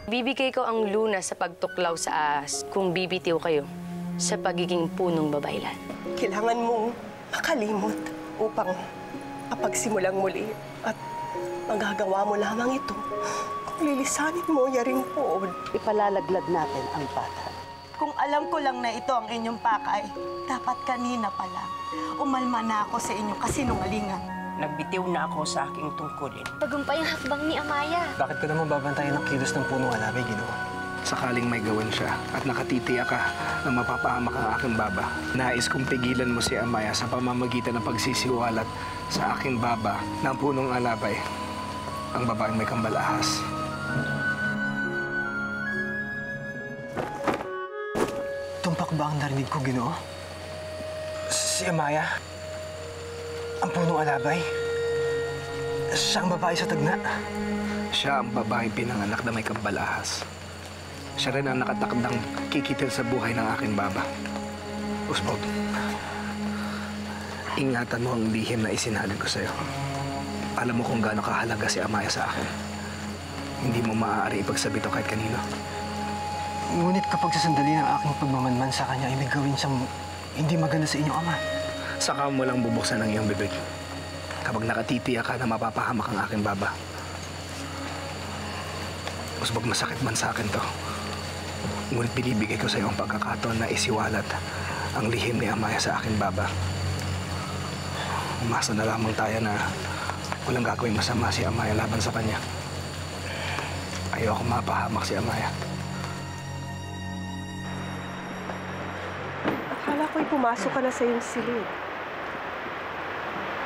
Bibigay ko ang lunas sa pagtuklaw sa ahas kung bibitiw kayo sa pagiging punong babaylan. Kailangan mong makalimot upang mapagsimulang muli at magagawa mo lamang ito kung lilisanin mo yaring pood. Ipalalaglag natin ang bata. Kung alam ko lang na ito ang inyong pakay, dapat kanina pa lang. Umalma na ako sa inyong kasinungalingan. Nagbitiw na ako sa aking tungkulin. Tagumpay ang hakbang ni Amaya. Bakit ko naman babantayan ang kilos ng punong alabay, Ginoo? Sakaling may gawin siya at nakatitiya ka na mapapahamak ang aking baba, nais kong pigilan mo si Amaya sa pamamagitan ng pagsisiwalat sa aking baba ng punong alabay, ang babaeng may kambalahas. Tumpak ba ang narinig ko, Ginoo? Si Amaya? Ang punong alabay? Siya ang babae sa tagna? Siya ang babaeng pinanganak na may kambalahas. Siya rin ang nakatakdang kikitil sa buhay ng aking baba. Usbog, ingatan mo ang lihim na isinalin ko sa'yo. Alam mo kung gaano kahalaga si Amaya sa akin. Hindi mo maaari ipagsabi ito kahit kanino. Ngunit kapag sa sandali ng aking pagmamanman sa kanya ay may gawin siyang hindi maganda sa inyong ama. Saka mo lang bubuksan ang iyong bibig kapag nakatitiya ka na mapapahamak ang aking baba. Usbog, masakit man sa akin to. Ngunit binibigay ko sa iyo ang pagkakataon na isiwalat ang lihim ni Amaya sa aking baba. Umasa na lamang tayo na walang gagawin masama si Amaya laban sa kanya. Ayaw akong mapahamak si Amaya. Akala ko'y pumasok ka na sa iyong silid.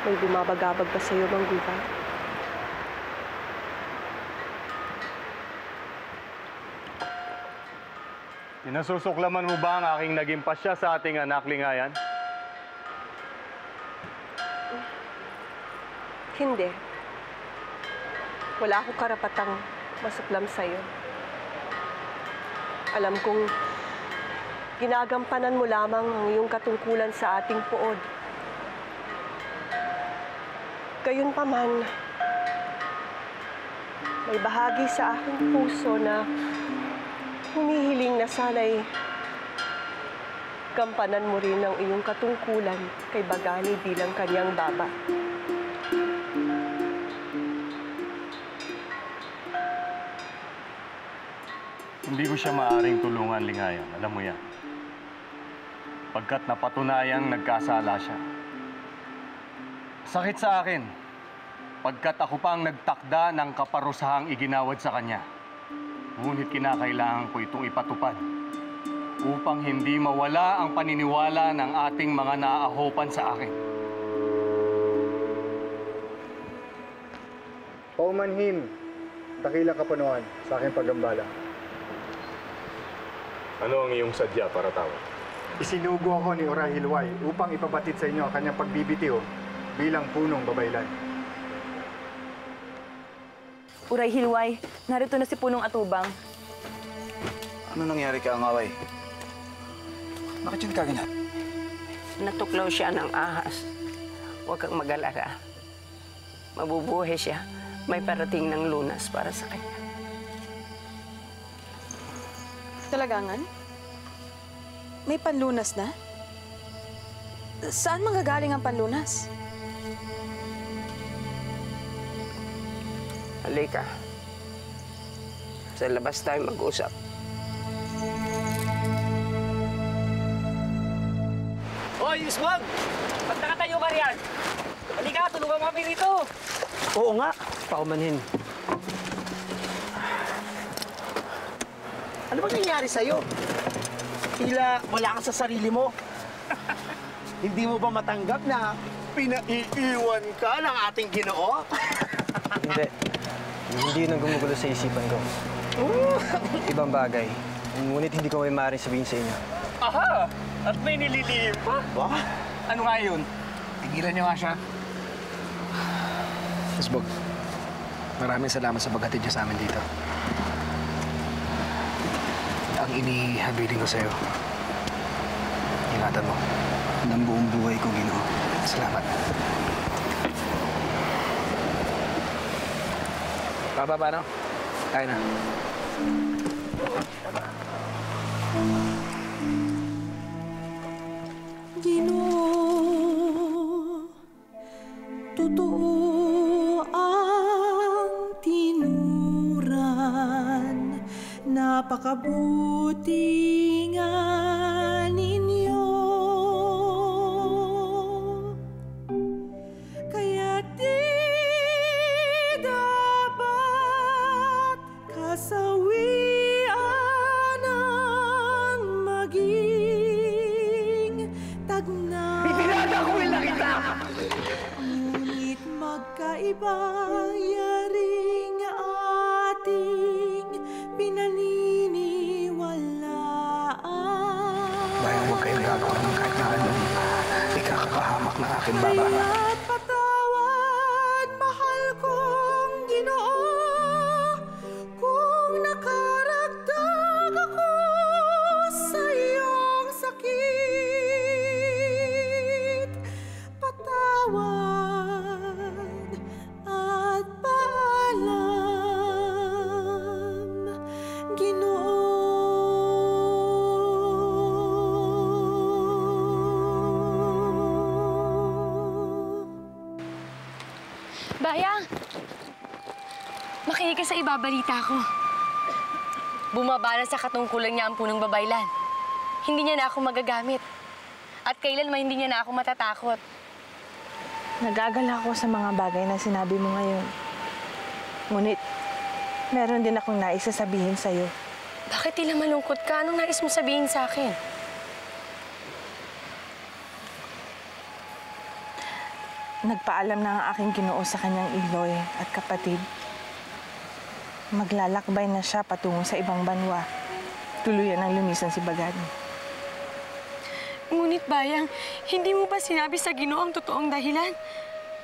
May bumabagabag pa sa iyo, Mangguba? Pinasusuklaman mo ba ang aking naging pasya sa ating anak, Lingayan? Hindi. Wala akong karapatang masuklam sa iyo. Alam kong ginagampanan mo lamang ang iyong katungkulan sa ating pood. Gayunpaman, may bahagi sa aking puso na humihiling na sana'y gampanan mo rin ang iyong katungkulan kay Bagani bilang kanyang baba. Hindi ko siya maaaring tulungan, Lingayan. Alam mo yan. Pagkat napatunayang nagkasala siya. Sakit sa akin, pagkat ako pa ang nagtakda ng kaparusahang iginawad sa kanya. Ngunit kinakailangan ko itong ipatupad upang hindi mawala ang paniniwala ng ating mga naaahopan sa akin. Paumanhin, dakilang kapunuan sa aking paggambala. Ano ang iyong sadya para tawag? Isinugo ako ni Uray Hilway upang ipabatid sa inyo ang kanyang pagbibitiw bilang punong babaylan. Uray Hilway, narito na si Punong Atubang. Ano nangyari kay Angaway? Bakit yun kaganap? Natuklaw siya ng ahas. Huwag kang mag-alala. Mabubuhay siya. May parating ng lunas para sa kanya. Talagangan? May panlunas na? Saan manggagaling ang panlunas? Halika. Sa labas tayo mag-usap. Hoy, Usbog! Ba't nakatayo ka riyan? Halika, tulungan mo kami rito! Oo nga, paumanhin. Ano bang nangyari sa'yo? Tila wala ka sa sarili mo. Hindi mo ba matanggap na pinaiiwan ka ng ating Ginoo? Hindi. Hindi yun ang gumugulo sa isipan ko. Ibang bagay. Ngunit hindi ko may maaaring sabihin sa inyo. Aha! At may nililihim pa? Ba? Ano nga yun? Tigilan niyo nga siya. Usbog, maraming salamat sa paghatid niyo sa amin dito. Ang inihabiling ko sa'yo, ingatan mo. Ng buong buhay ko, Ginoo. Salamat. Papa, paano? Kaya na. Ginoo, totoo ang tinuran, napakabuti nga ninyo. Kaya di dapat kasawian ang maging tagnay. Itinatakwil na kita! Ngunit magkaiba yaring ating pinaniniwalaan. Bayang huwag kayong gagawa ng kahit na anong ikakapahamak ng aking baba. Kaya't patawad, mahal kong Ginoo, kung nakaragdag ako sa iyong sakit. Patawad at paalam, Ginoo. Bayang! Makinig ka sa ibabalita ko. Bumaba na sa katungkulan niya ang punong babaylan. Hindi niya na ako magagamit. At kailanman hindi niya na ako matatakot. Nagagala ako sa mga bagay na sinabi mo ngayon. Ngunit, meron din akong nais sabihin sa'yo. Bakit tila malungkot ka? Anong nais mo sabihin sa akin? Nagpaalam na ang aking Ginoo sa kanyang iloy at kapatid. Maglalakbay na siya patungo sa ibang banwa. Tuluyan ang lumisan si Bagani. Ngunit Bayang, hindi mo ba sinabi sa Ginoo ang totoong dahilan?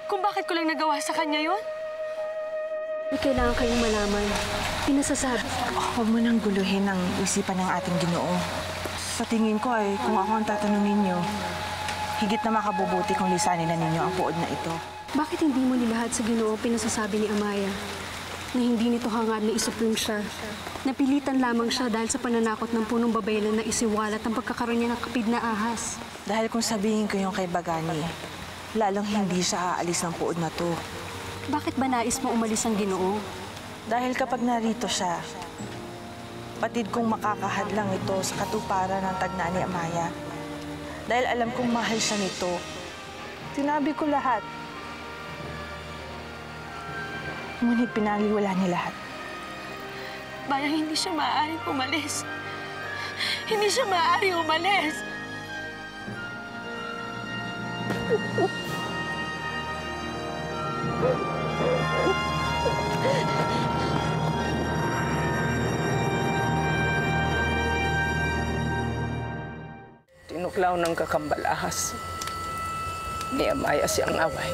Kung bakit ko lang nagawa sa kanya yon? May kailangan kayong malaman. Pinasasabi. Huwag mo nang guluhin ang isipan ng ating Ginoo. Sa tingin ko ay kung ako ang tatanungin niyo, higit na makabubuti kung lisanin na ninyo ang puod na ito. Bakit hindi mo nilahad sa Ginoo pinasasabi ni Amaya na hindi nito hangad na isuplong siya? Napilitan lamang siya dahil sa pananakot ng punong babaylan na isiwalat ang pagkakaroon niya ng kapid na ahas. Dahil kung sabihin ko yung kay Bagani, lalong hindi siya aalis ng puod na to. Bakit ba nais mo umalis ang Ginoo? Dahil kapag narito siya, batid kong makakahadlang ito sa katuparan ng tagna ni Amaya. Dahil alam kong mahal siya nito. Sinabi ko lahat. Ngunit pinaliwala niya lahat. Bayang, hindi siya maaaring umalis. Hindi siya maaaring umalis. Tinuklaw ng kakambalahas ni Amaya siyang away.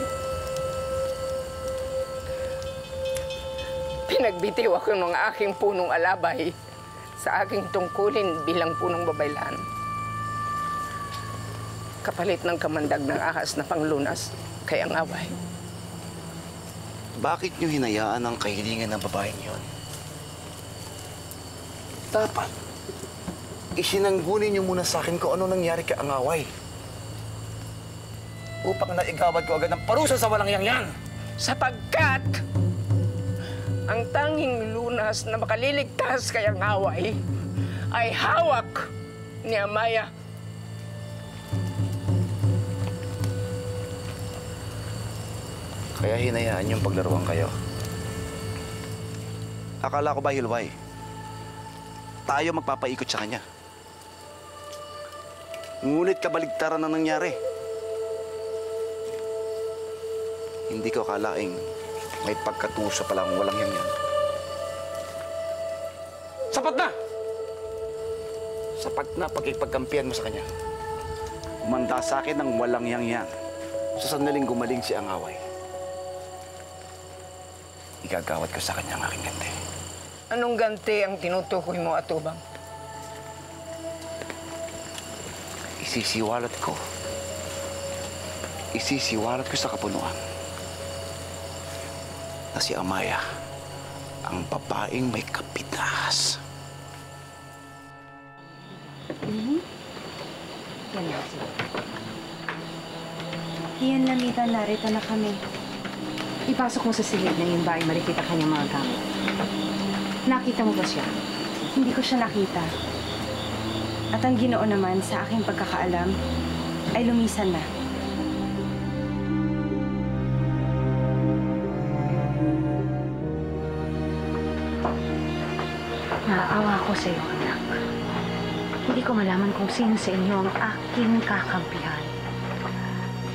Pinagbitiw ako ng aking punong alabay sa aking tungkulin bilang punong babaylan. Kapalit ng kamandag ng ahas na panglunas kay ang away. Bakit niyo hinayaan ang kahilingan ng babaeng yon? Dapat, isinanggunin niyo muna sa akin kung ano nangyari kay Angaway. Upang naigawad ko agad ng parusa sa walang yan. Sapagkat ang tanging lunas na makaliligtas kay Angaway ay hawak ni Amaya. Kaya hinayaan niyong paglaruan kayo. Akala ko ba, Hilway, tayo magpapaikot sa kanya? Ngunit kabaligtaran na nangyari. Hindi ko akalaing may pagkatuso palang walang yan. Sapat na! Sapat na pagkipagkampihan mo sa kanya. Kumanda sa akin ng walang yan. Sa sandaling gumaling si Angaway, igagawad ko sa kanya ang aking ganti. Anong ganti ang tinutukoy mo, Atubang? Isisiwalat ko sa kapunuan na si Amaya ang ang babaeng may kapitas. Yan na. Iyan, Lamita, narito na kami. Ipasok mo sa silid ng iyong bahay, marikita kanyang mga gamit. Nakita mo ba siya? Hindi ko siya nakita. At ang Ginoo naman, sa aking pagkakaalam, ay lumisan na. Naaawa ko sa iyo, anak. Hindi ko malaman kung sino sa inyo ang aking kakampihan.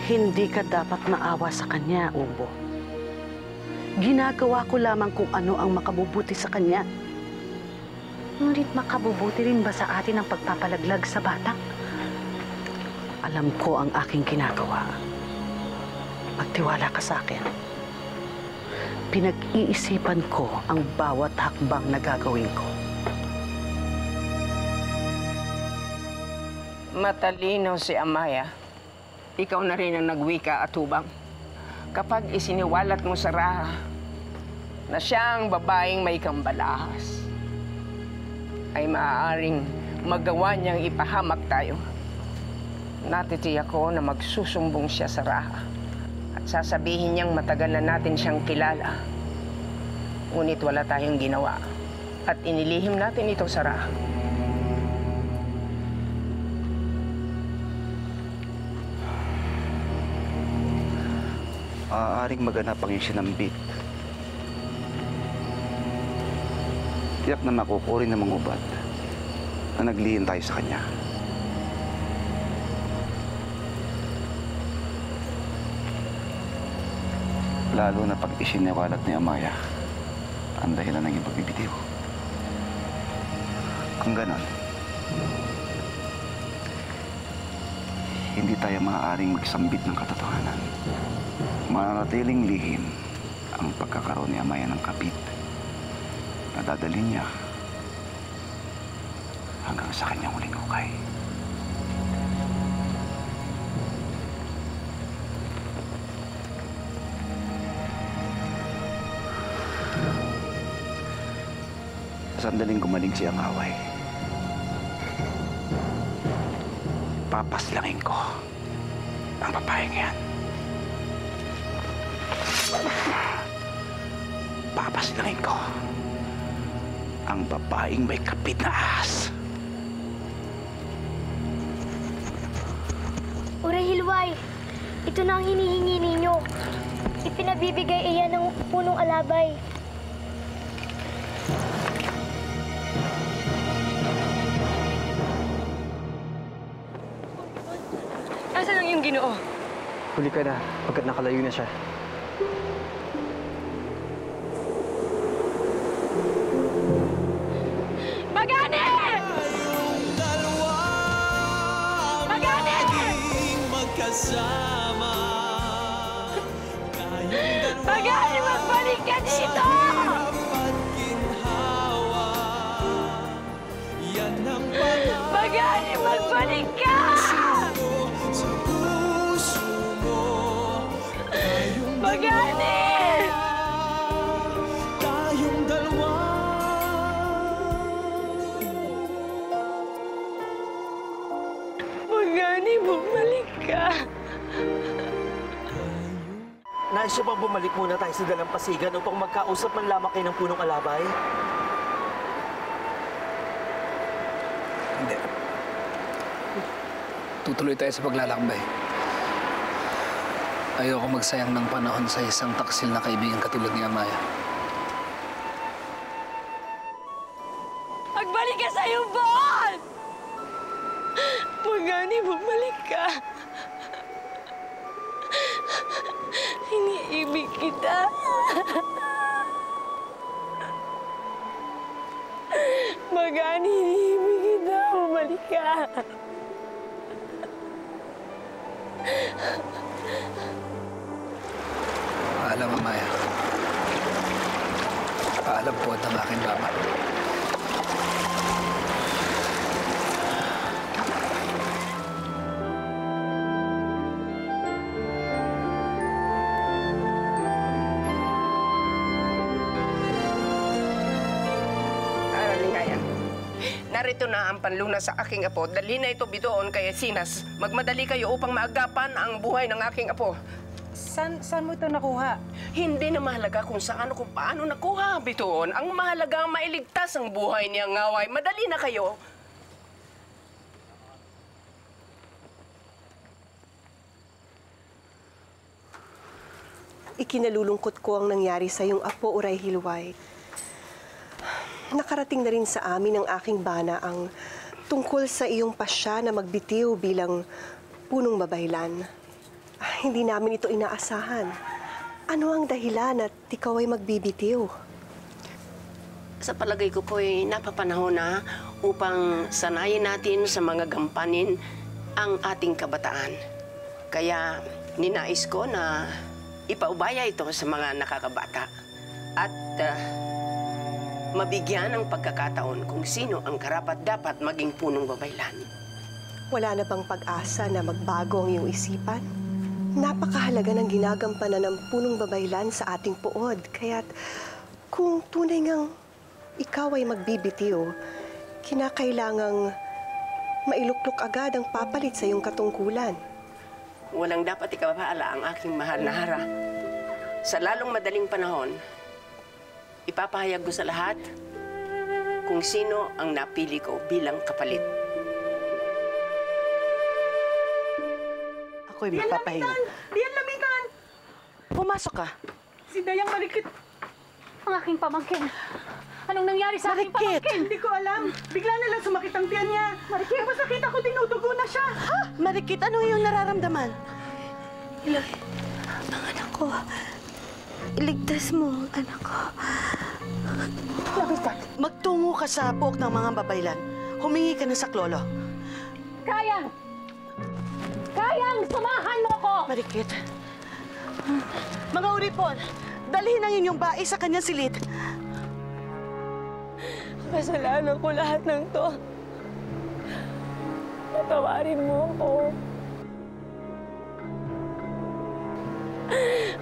Hindi ka dapat maawa sa kanya, Ubo. Ginagawa ko lamang kung ano ang makabubuti sa kanya. Ngunit makabubuti rin ba sa atin ang pagpapalaglag sa bata? Alam ko ang aking ginagawa. Magtiwala ka sa akin. Pinag-iisipan ko ang bawat hakbang na gagawin ko. Matalino si Amaya. Ikaw na rin ang nagwika, Atubang. Kapag isiniwalat mo sa Raha na siya ang babaeng may kambalahas, ay maaaring magawa niyang ipahamak tayo. Natitiyak ko na magsusumbong siya sa Raha at sasabihin niyang matagal na natin siyang kilala. Ngunit wala tayong ginawa at inilihim natin ito sa Raha. Maaaring maganap ang iyong sinambit. Tiyak na makukuri ng mga ubat na naglihin tayo sa kanya. Lalo na pag isiniwalat ni Amaya ang dahilan ng iyong pagbibitiw. Kung ganon, hindi tayo maaaring magsambit ng katotohanan. Mananatiling lihim ang pagkakaroon ni Amaya ng kapit na dadalhin niya hanggang sa kanyang huling hukay. Sa sandaling gumaling si Angaway, papaslangin ko ang babaeng yan. Papaslangin ko ang babaeng may kapit na ahas. Uray Hilway, ito na ang hinihingi ninyo. Ipinabibigay iyan ng punong alabay. Nasaan ang iyong Ginoo? Huli ka na, pagkat nakalayo na siya. Magani! Magani! Magkasama. Magani, magbalik ka dito! Magani, magbalik ka! Magani! Tayong dalawa. Magani, bumalik ka! Nais niyo bang bumalik muna tayo sa dalampasigan upang magkausap man lamang kayo ng punong alabay? Hindi. Tutuloy tayo sa paglalakbay. Ayoko magsayang ng panahon sa isang taksil na kaibigan katulad ni Amaya. Magbalik ka sa iyong baon! Magani, bumalik ka! Iniibig kita. Magani, iniibig kita. Bumalik ka. Paalam, Amaya. Paalam po at ang aking baba. narito na ang panlunas sa aking apo. Dalhin na ito bitoon kay Sinas. Magmadali kayo upang maagapan ang buhay ng aking apo. Saan mo ito nakuha? Hindi na mahalaga kung saan o kung paano nakuha bitoon. Ang mahalaga mailigtas ang buhay niyang ngaway. Madali na kayo. Ikinalulungkot ko ang nangyari sa iyong apo, Uray Hilway. Nakarating na rin sa amin ng aking bana ang tungkol sa iyong pasya na magbitiw bilang punong babaylan. Hindi namin ito inaasahan. Ano ang dahilan at ikaw ay magbibitiw? Sa palagay ko po'y napapanahon na upang sanayin natin sa mga gampanin ang ating kabataan. Kaya ninais ko na ipaubaya ito sa mga nakakabata at mabigyan ng pagkakataon kung sino ang karapat-dapat maging punong babaylan. Wala na bang pag-asa na magbago ang iyong isipan? Napakahalaga ng ginagampanan ng punong babaylan sa ating puod. Kaya't kung tunay ngang ikaw ay magbibitiw, kinakailangang mailuklok agad ang papalit sa iyong katungkulan. Walang dapat ikapaala ang aking mahal na Hara. Sa lalong madaling panahon, ipapahayag ko sa lahat kung sino ang napili ko bilang kapalit. Ako'y magpapahinga. Diyan, Lamitan! Pumasok ka. Si Dayang Marikit. Ang aking pamangkin. Anong nangyari sa aking pamangkin? Hindi ko alam. Bigla na lang sumakit ang tiyan niya. Marikit, tapos nakita ko dinudugo na siya. Ha? Marikit, ano yung nararamdaman? Iloy, ang anak ko. Iligtas mo ang anak ko. Magtungo ka sa puok ng mga babaylan. Humingi ka na sa klolo. Kayang! Kayang! Sumahan mo ko! Marikit. Mga uripon, dalhin ang inyong bae sa kanyang silid. Kasalanan ko lahat ng to. Patawarin mo ako.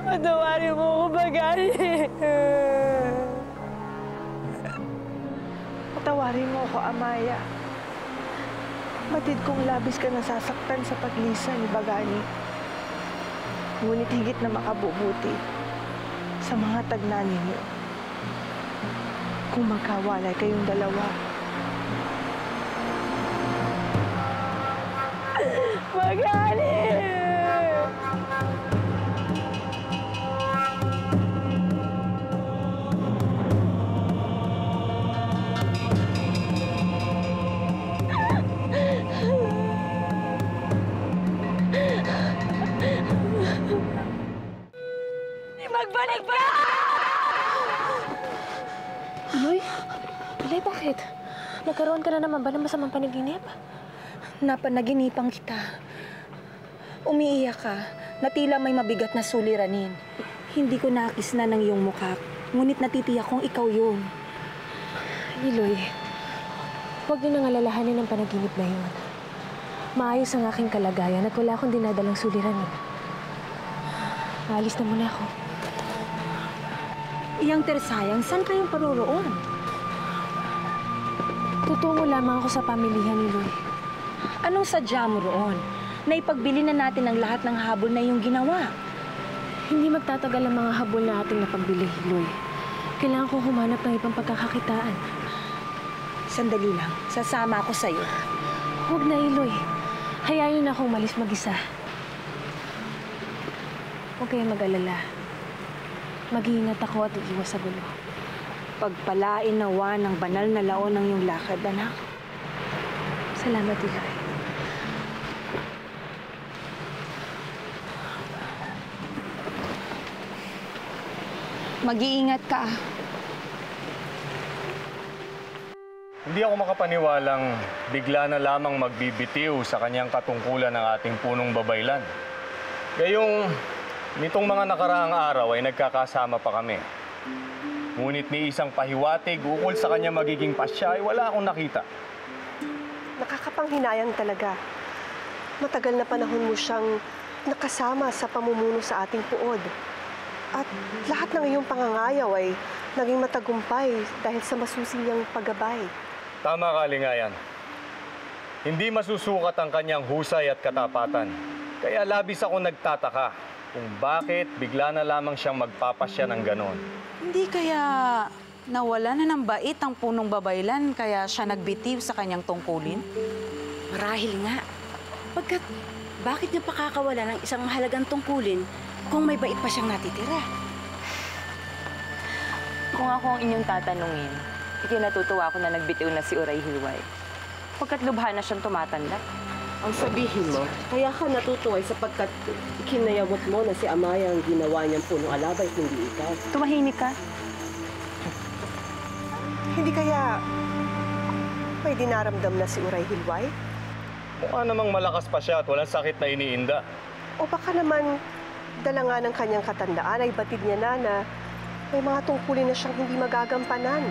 Patawarin mo ako, Bagani. Patawarin mo ako, Amaya. Batid kong labis ka nasasaktan sa paglisa ni Bagani. Ngunit higit na makabubuti sa mga tagna ninyo kung magkawalay kayong dalawa. Bagani! Magbalik ka! Iloy? Iloy, bakit? Nagkaroon ka na naman ba ng masamang panaginip? Napanaginipan kita. Umiiyak ka na tila may mabigat na suliranin. Hindi ko nakisna ng iyong mukha, ngunit natitiyak kong ikaw yun. Iloy, huwag niyo nang alalahanin ang panaginip na yun. Maayos ang aking kalagayan at wala akong dinadalang suliranin. Aalis na muna ako. Iyang tersayang, saan kayong paroroon? Tutungo lamang ako sa pamilihan ni Loy. Anong sadya mo roon? Na ipagbili na natin ang lahat ng habol na iyong ginawa. Hindi magtatagal ang mga habol na ating napagbili, Loy. Kailangan ko humanap ng ibang pagkakakitaan. Sandali lang. Sasama ako sa'yo. Huwag na, Iloy. Hayaan niyo na akong umalis mag-isa. Huwag kayong mag-alala. Mag-iingat ako at iiwas sa gulo. Pagpalain nawa ng banal na laon ng iyong lakad, anak. Salamat, Iloy. Mag-iingat ka. Hindi ako makapaniwalang bigla na lamang magbibitiw sa kanyang katungkulan ng ating punong babaylan. Gayong nitong mga nakaraang araw ay nagkakasama pa kami. Ngunit ni isang pahiwatig ukol sa kanya magiging pasya ay wala akong nakita. Nakakapanghinayang talaga. Matagal na panahon mo siyang nakasama sa pamumuno sa ating puod. At lahat ng iyong pangangayaw ay naging matagumpay dahil sa masusiyang paggabay. Tama ka, Lingayan. Hindi masusukat ang kanyang husay at katapatan. Kaya labis ako nagtataka kung bakit bigla na lamang siyang magpapasya ng ganon. Hindi kaya nawala na ng bait ang punong babaylan kaya siya nagbitiw sa kanyang tungkulin? Marahil nga. Pagkat bakit niya pakakawala ng isang mahalagang tungkulin kung may bait pa siyang natitira? Kung ako ang inyong tatanungin, ikinatutuwa ko na nagbitiw na si Uray Hilway. Pagkat lubha na siyang tumatanda. Ang sabihin mo, kaya ka natutuwa sapagkat ikinayamot mo na si Amaya ang ginawa niyang punong alabay, hindi ikaw. Tumahimik ka. Hindi kaya may dinaramdam na si Uray Hilway? Mukha namang malakas pa siya at walang sakit na iniinda. O baka naman dala nga ng kanyang katandaan ay batid niya na may mga tungkulin na siyang hindi magagampanan.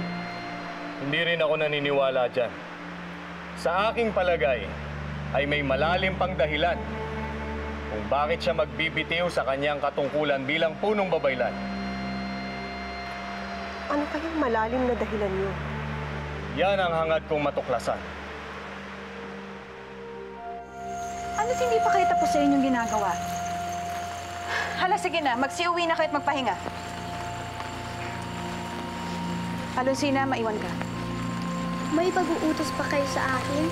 Hindi rin ako naniniwala dyan. Sa aking palagay, ay may malalim pang dahilan kung bakit siya magbibitiw sa kanyang katungkulan bilang punong babaylan. Ano kayang malalim na dahilan niyo? Yan ang hangad kong matuklasan. Ano't hindi pa kayo tapos sa inyong ginagawa? Hala, sige na. Magsiuwi na kayo at magpahinga. Alonsina, maiwan ka. May pag-uutos pa kayo sa akin?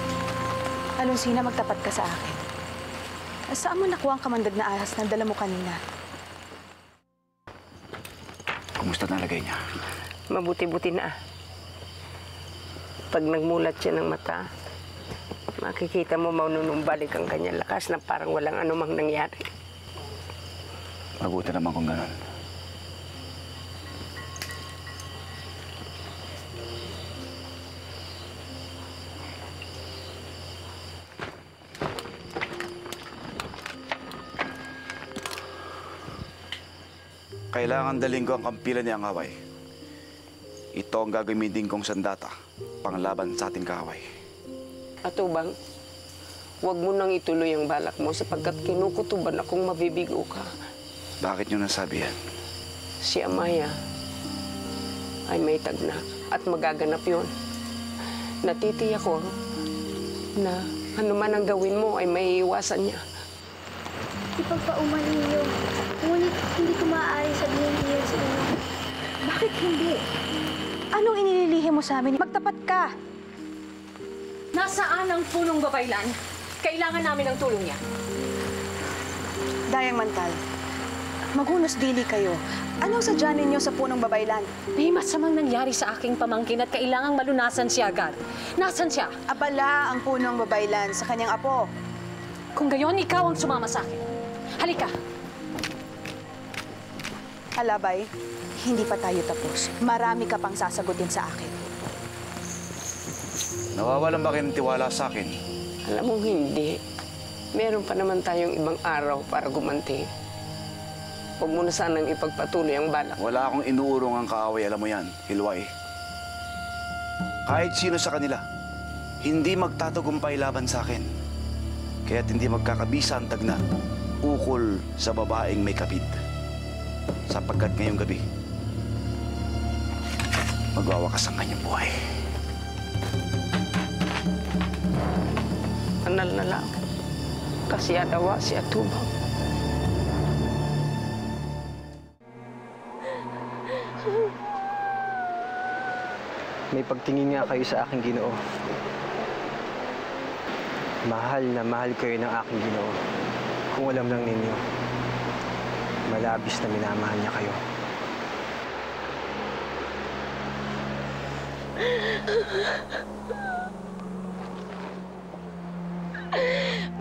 Alonsina, magtapat ka sa akin. Saan mo nakuha ang kamandag na ahas na dala mo kanina? Kumusta na lagay niya? Mabuti-buti na. Pag nagmulat siya ng mata, makikita mo manunumbalik ang kanyang lakas na parang walang anumang nangyari. Mabuti naman kung ganun. Kailangan dalhin ko ang kampilan ni Angaway. Ito ang gagamitin kong sandata panglaban sa ating kaaway. Atubang, huwag mo nang ituloy ang balak mo sapagkat kinukutuban akong mabibigo ka. Bakit niyo nasabi yan? Si Amaya ay may tagna at magaganap yon. Natitiyak ko na anuman ang gawin mo ay maiiwasan niya. Ipagpauman ninyo. Ngunit hindi ko maaari sabihin niya sa inyo. Bakit hindi? Anong inililihi mo sa amin? Magtapat ka! Nasaan ang punong babaylan? Kailangan namin ng tulong niya. Dayang Mantal, maghunos dili kayo. Anong sadya ninyo sa punong babaylan? May masamang nangyari sa aking pamangkin at kailangang malunasan siya agad. Nasaan siya? Abala ang punong babaylan sa kanyang apo. Kung gayon, ikaw ang sumama sa akin. Halika! Alabay, hindi pa tayo tapos. Marami ka pang sasagutin sa akin. Nawawalan ba kayo ng tiwala sa akin? Alam mo, hindi. Meron pa naman tayong ibang araw para gumanti. Huwag mo na sanang ipagpatuloy ang balak. Wala akong inuurong ang kaaway, alam mo yan, Hilway. Kahit sino sa kanila, hindi magtatagumpay laban sa akin. Kaya't hindi magkakabisa ang tagna ukol sa babaeng may kapit. Sapagkat ngayong gabi, magwawakas ang kanyang buhay. Anal na lang. Kasi adawa si Atubang. May pagtingin nga kayo sa aking Ginoo. Mahal na mahal kayo ng aking Ginoo. Kung alam lang ninyo, malabis na minamahal niya kayo.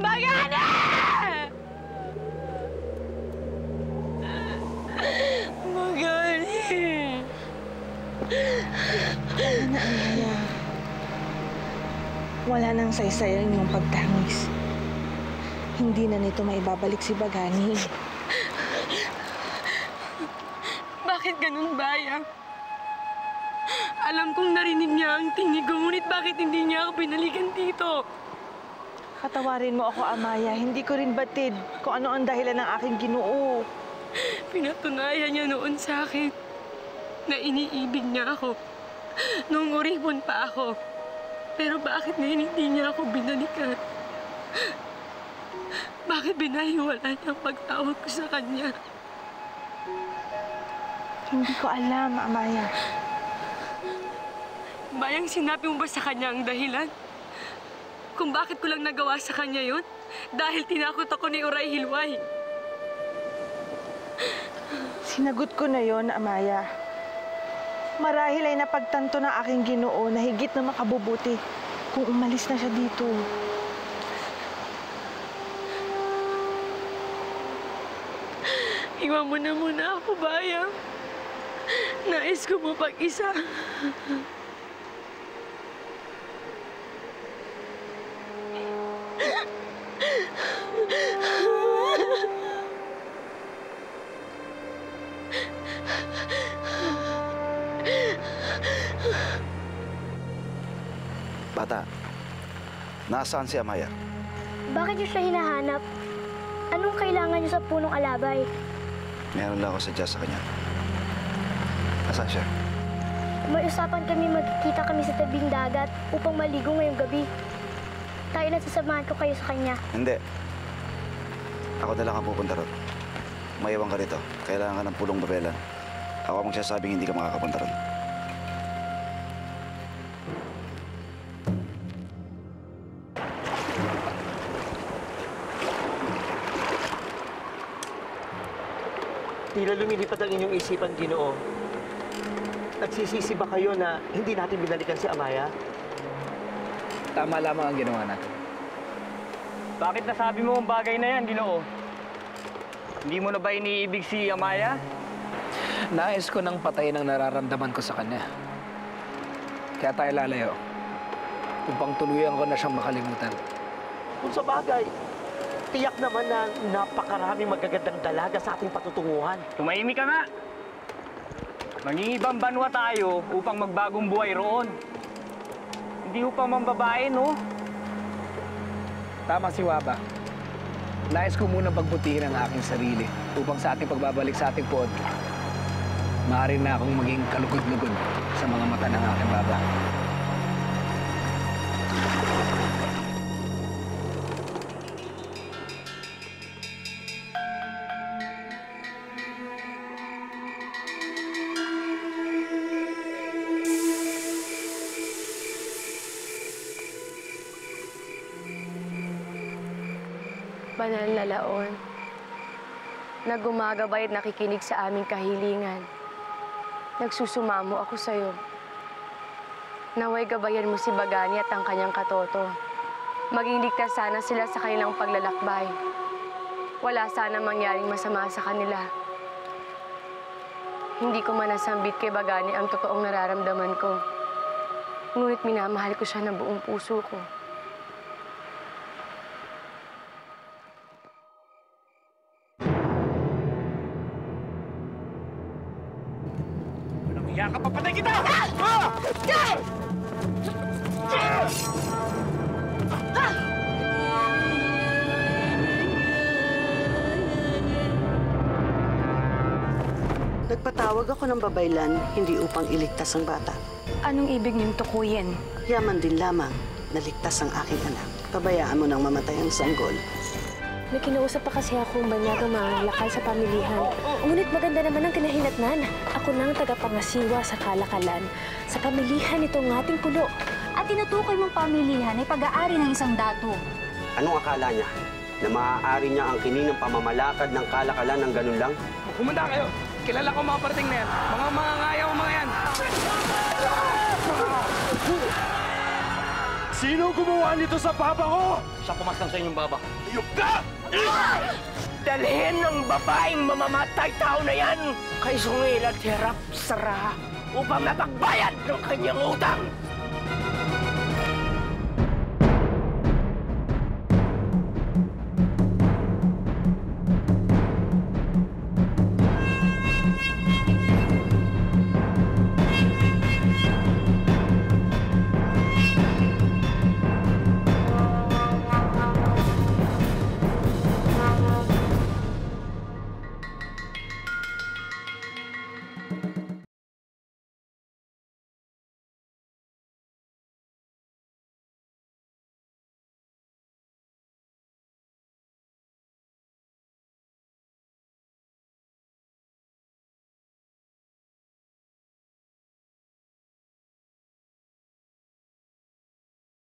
Magana! Magani! Ano, Amaya? Wala nang saysayan yung pagtangis. Hindi na nito maibabalik si Bagani. Bakit ganun, Bayang? Alam kong narinig niya ang tinig ko, ngunit bakit hindi niya ako binalikan dito? Patawarin mo ako, Amaya. Hindi ko rin batid kung ano ang dahilan ng aking Ginoo. Pinatunayan niya noon sa akin na iniibig niya ako. Noong uripon pa ako. Pero bakit ngayon hindi niya ako binalikan? Bakit binahiwala niya ang pagtawag ko sa kanya? Hindi ko alam, Amaya. Mayang, sinabi mo ba sa kanya ang dahilan? Kung bakit ko lang nagawa sa kanya yun? Dahil tinakot ako ni Uray Hilway. Sinagot ko na yon, Amaya. Marahil ay napagtanto ng aking Ginoo na higit na makabubuti kung umalis na siya dito. Iwan mo na muna ako, Bayang. Nais ko mapag-isa. Bata, nasaan si Amaya? Bakit niyo siya hinahanap? Anong kailangan niyo sa punong alabay? Meron lang ako sadya sa kanya. Nasaan siya? May usapan kami magkikita kami sa tabing dagat upang maligo ngayong gabi. Tayo na sasamahan ko kayo sa kanya. Hindi. Ako na lang ang pupunta ron. Mayawang ka rito. Kailangan ka ng pulong babelan. Ako ang magsasabing hindi ka makakapunta ron. Tila lumilipat ang inyong isipan, Ginoo. Nagsisisi ba kayo na hindi natin binalikan si Amaya? Tama lamang ang ginawa natin. Bakit nasabi mo ang bagay na yan, Ginoo? Hindi mo na ba iniibig si Amaya? Nais ko nang patayin ang nararamdaman ko sa kanya. Kaya tayo lalayo. Upang tuluyan ko na siyang makalimutan. Kung sa bagay, tiyak naman na napakaraming magagandang dalaga sa ating patutunguhan. Tumahimik ka nga! Mangingibang banwa tayo upang magbagong buhay roon. Hindi upang mambabae, no? Tama si Waba. Nais ko munang pagbutihin ang aking sarili upang sa ating pagbabalik sa ating pod, maaari na akong maging kalugod-lugod sa mga mata ng aking baba. Banal na laon, na gumagabay at nakikinig sa aming kahilingan. Nagsusumamo ako sa'yo. Naway gabayan mo si Bagani at ang kanyang katoto. Maging ligtas sana sila sa kanilang paglalakbay. Wala sana mangyaring masama sa kanila. Hindi ko manasambit kay Bagani ang totoong nararamdaman ko. Ngunit minamahal ko siya ng buong puso ko. Kaya ka papatay kita! Nagpatawag ako ng babaylan, hindi upang iligtas ang bata. Anong ibig niyong tukuyin? Yaman din lamang, naligtas ang aking anak. Pabayaan mo nang mamatay ang sanggol. May kinausap pa kasi akong banyagang mga lakal sa pamilihan. Ngunit maganda naman ang kinahinatnan. Ako nang tagapangasiwa sa kalakalan sa pamilihan nitong ating pulo. At tinutukoy mong pamilihan ay pag-aari ng isang dato. Anong akala niya? Na maaari niya ang kininang pamamalakad ng kalakalan ng ganun lang? Humanda kayo! Kilala ko mga parating na yan. Mga ngayaw mga yan! Sino gumawa nito sa baba ko? Siya pumaslang sa inyong baba. Ayop ka! Dalhin ng babaeng mamamatay tao na yan kay Sungil at Hirap Sara upang mapagbayad ng kanyang utang.